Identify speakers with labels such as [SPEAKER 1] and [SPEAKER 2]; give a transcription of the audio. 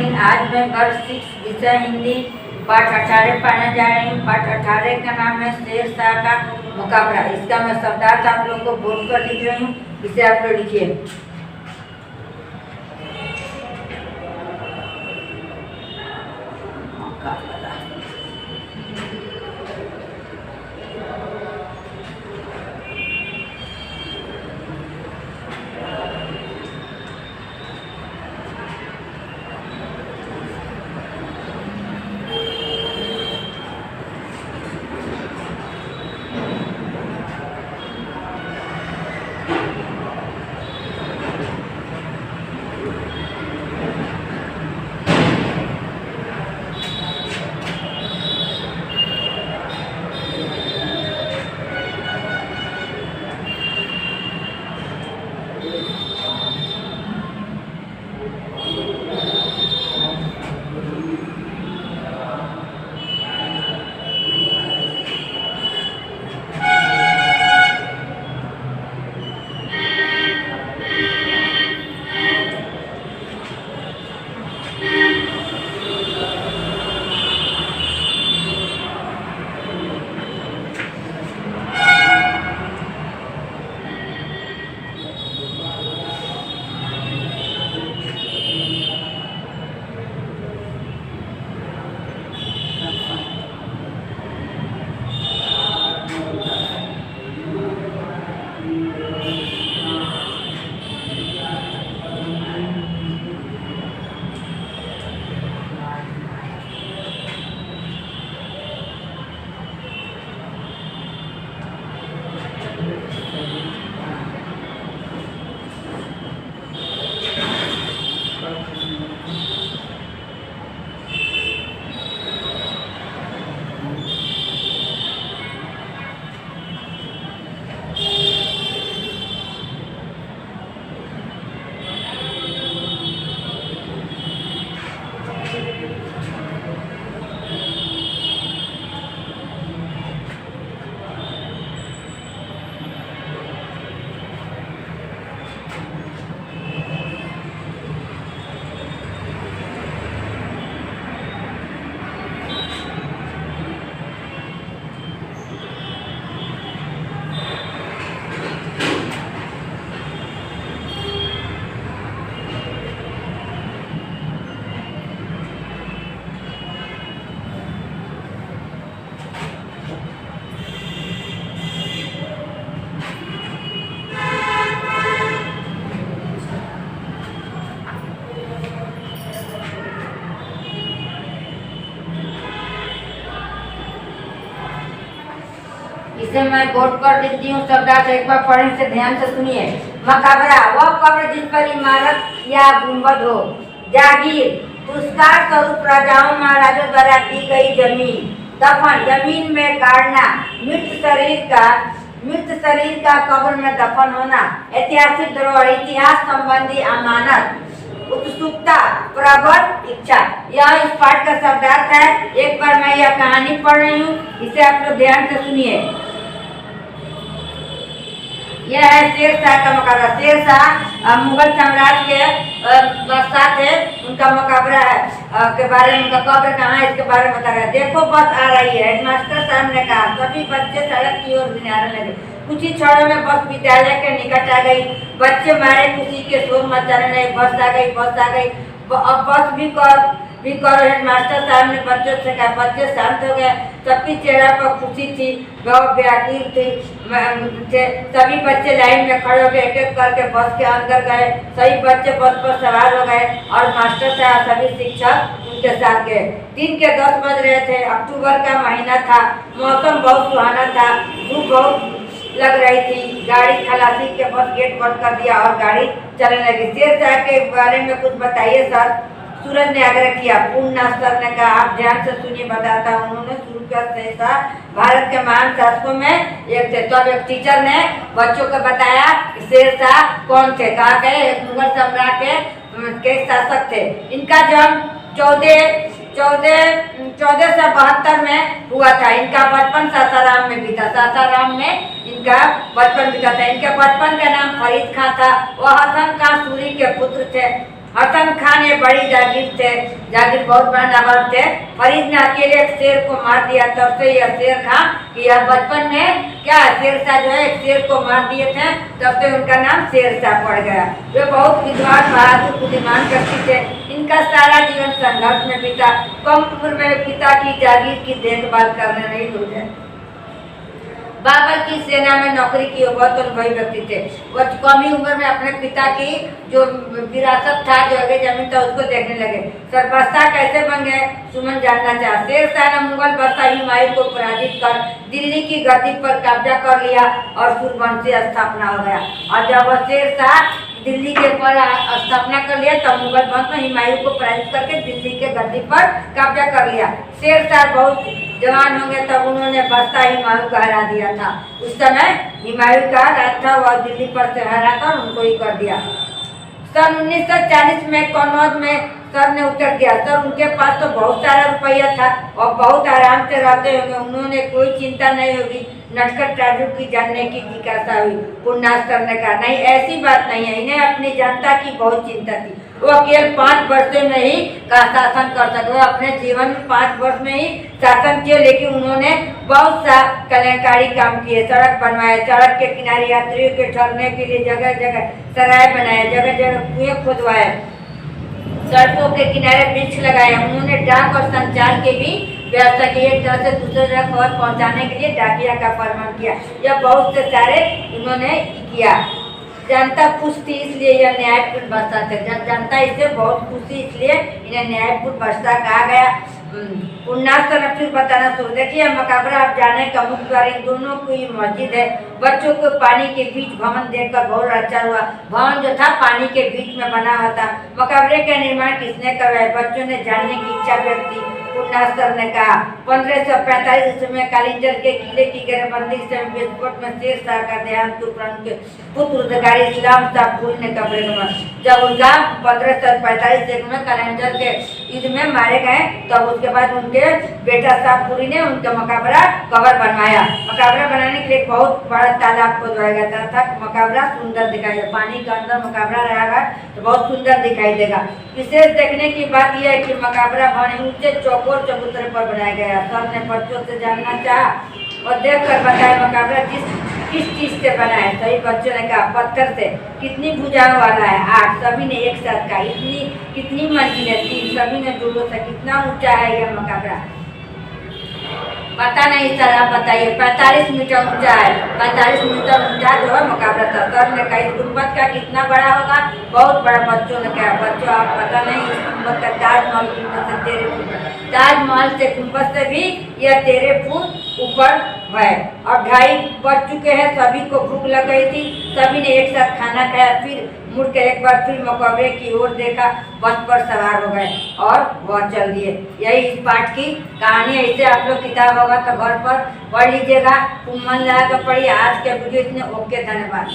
[SPEAKER 1] दिन आज मैं वर्ग 6 विषय हिंदी पाठ 18 पढ़ने जा रही हूँ। पाठ 18 का नाम है शेर शाह का मुकाबला। इसका मैं शब्दार्थ आप लोग को बोर्ड पर लिख रही हूँ, इसे आप लोग लिखिए। इसे मैं बोर्ड पर लिखती हूँ। शब्दार्थ एक बार पढ़ने से ध्यान से सुनिए। मकबरा वह कब्र जिस पर इमारत या गुंबद हो। जागीर पुरस्कार स्वरूप राजाओं महाराजों द्वारा दी गई जमीन। दफन जमीन में गाड़ना। मृत शरीर का कब्र में दफन होना। ऐतिहासिक धरोहर इतिहास संबंधी अमानत। उत्सुकता प्रबल इच्छा। यह इस पाठ का शब्दार्थ है। एक बार मैं यह कहानी पढ़ रही हूँ, इसे आप लोग ध्यान से सुनिए। यह है शेर शाह का मुकाबला। शेर शाह मुगल साम्राज्य के बादशाह थे, उनका मुकाबला के बारे में, उनका कब्र कहाँ है इसके बारे में बता रहा है। देखो बस आ रही है, हेडमास्टर साहब ने कहा। सभी बच्चे सड़क की ओर निहारने लगे। कुछ ही क्षणों में बस विद्यालय के निकट आ गई। बच्चे मारे खुशी के शोर मचाने लगे। बस आ गई, बस आ गई, अब बस भी करो। हेडमास्टर साहब ने बच्चों से कहा। बच्चे शांत हो गए। सबकी चेहरा पर खुशी थी, बहुत व्याकुल थी। सभी बच्चे लाइन में खड़े होकर एक एक करके बस के अंदर गए। सभी बच्चे बस पर सवार हो गए और मास्टर साहब सभी शिक्षक उनके साथ गए। दिन के 10 बज रहे थे। अक्टूबर का महीना था। मौसम बहुत सुहाना था। धूप बहुत लग रही थी। गाड़ी खलासी के बस गेट बंद कर दिया और गाड़ी चलने लगी। शेर शाह के बारे में कुछ बताइए सर। सूरज ने आग्रह किया। पूर्ण सर ने कहा, आप ध्यान से सुनिए, बताता हूँ। उन्होंने शुरू किया। शेर शाह भारत के महान शासकों में एक थे। तब एक टीचर ने बच्चों को बताया कि शेर शाह कौन थे। कहा गए एक मुगल सम्राट के शासक थे। इनका जन्म 1472 में हुआ था। इनका बचपन सासाराम में बीता। सासाराम में इनका बचपन बीता था। इनके बचपन का नाम फरीद खां था। वह हसन खां सूरी के पुत्र थे। हसन खान ये बड़ी जागीर थे, जागीर बहुत बड़ा नवाब थे। फरीद ने अकेले एक शेर को मार दिया, तब से यह शेर खा कि यह बचपन में क्या शेरशाह जो है एक शेर को मार दिए थे, तब से उनका नाम शेरशाह पड़ गया। वे बहुत विद्वान बहादुर बुद्धिमान व्यक्ति थे। इनका सारा जीवन संघर्ष में बीता। कम उम्र में पिता की जागीर की देखभाल करने नहीं भूले। बाबर की सेना में नौकरी की बहुत अनुभवी व्यक्ति थे। वो कम ही उम्र में अपने पिता की जो विरासत था, जो आगे जमीन था, उसको देखने लगे। सरबस्ता कैसे बन गए, सुमन जानना चाहा। शेरशाह ने मुगल बादशाह हुमायूं को पराजित कर दिल्ली की गद्दी पर कब्जा कर लिया और सूर्यवंशी स्थापना हो गया। और जब वह शेरशाह दिल्ली के पर स्थापना कर लिया, तब मुगल वंश में हुमायूं को पराजित करके दिल्ली के गद्दी पर कब्जा कर लिया। शेरशाह बहुत जवान होंगे तब उन्होंने बादशाह हुमायूं को हरा दिया था। उस समय हुमायूं का राज था, वह दिल्ली पर से हरा कर उनको ही कर दिया। सन 1940 में कन्नौज में सर ने उत्तर दिया। सर उनके पास तो बहुत सारा रुपया था और बहुत आराम से रहते होंगे, उन्होंने कोई चिंता नहीं होगी नटखट राजू की जानने की जिज्ञासा हुई। पूर्णास सर ने कहा नहीं, ऐसी बात नहीं है, इन्हें अपनी जनता की बहुत चिंता थी। वो केवल 5 वर्षों में ही का शासन कर सके। वो अपने जीवन में 5 वर्ष में ही शासन किए, लेकिन उन्होंने बहुत सा कल्याणकारी काम किए। सड़क बनवाए, सड़क के किनारे यात्रियों के ठहरने के लिए जगह जगह सराय बनाए, जगह जगह कुएं खुदवाए, सड़कों के किनारे वृक्ष लगाए। उन्होंने डाक और संचार के भी व्यवस्था की, एक तरह से दूसरे जगह खबर पहुंचाने के लिए डाकिया का प्रबंध किया। यह बहुत से सारे उन्होंने किया। जनता खुश थी इसलिए यह न्यायपूर्ण बस्ता थे। जनता इससे बहुत खुश थी इसलिए इन्हें न्यायपूर्ण बस्ता कहा गया। पुण्यास्त्र ने फिर बताना शुरू। देखिए मकाबरा आप जाने का मुख्य द्वार, इन दोनों की मस्जिद है। बच्चों को पानी के बीच भवन देखकर बहुत अच्छा हुआ। भवन जो था पानी के बीच में बना हुआ था। मकाबरे का निर्माण किसने करवाया, बच्चों ने जानने की इच्छा व्यक्त की। पुण्यास्त्र ने कहा 1545 ईस्वी में कालिंजर के किले की घेराबंदी से विस्फोट में शेरशाह का देहांत उपरांत के पुत्र उद्गारी इस्लाम शाह फूल ने कब्र बनाया। जब उनका 1545 में कालिंजर के युद्ध में मारे गए, तब उसके बाद उनके बेटा शाहपुरी ने उनका मकाबरा कब्र बनवाया। मकाबरा बनाने के लिए बहुत बड़ा तालाब खोदवाया गया था। मकाबरा सुंदर दिखाई दे, पानी के अंदर मकाबरा रहेगा तो बहुत सुंदर दिखाई देगा। विशेष देखने की बात यह है कि मकाबरा बने ऊंचे चौकोर चबूतरे पर बनाया गया। सर ने बच्चों से जानना चाहा और देख कर बताया मकाबरा किस चीज से बना है। सभी बच्चों ने कहा पत्थर से। कितनी भुजाओं वाला है, 8। सभी ने एक साथ कहा। कितनी मंजिलें, 3। सभी ने जोरों से। कितना ऊंचा है यह मकाबरा, पता नहीं सर आप बताइए। 45 मीटर ऊंचा है। 45 मीटर ऊंचा जो है मकाबरा था। सर ने कहा इस गुंबद का कितना बड़ा होगा, बहुत बड़ा। बच्चों ने कहा बच्चों आप पता नहीं, इस गुंबद का ताजमहल गुंबद से 13 फुट, ताजमहल से गुंबद से भी यह 13 फुट ऊपर है। और 2:30 बज चुके हैं, सभी को भूख लग गई थी। सभी ने एक साथ खाना खाया, फिर मुड़ के एक बार फिर मकबरे की ओर देखा। बस पर सवार हो गए और वह चल दिए। यही इस पाठ की कहानी है। इसे आप लोग किताब होगा तो घर पर पढ़ लीजिएगा, खूब मन लगा कर पढ़िए। आज के वीडियो इतने ओके, धन्यवाद।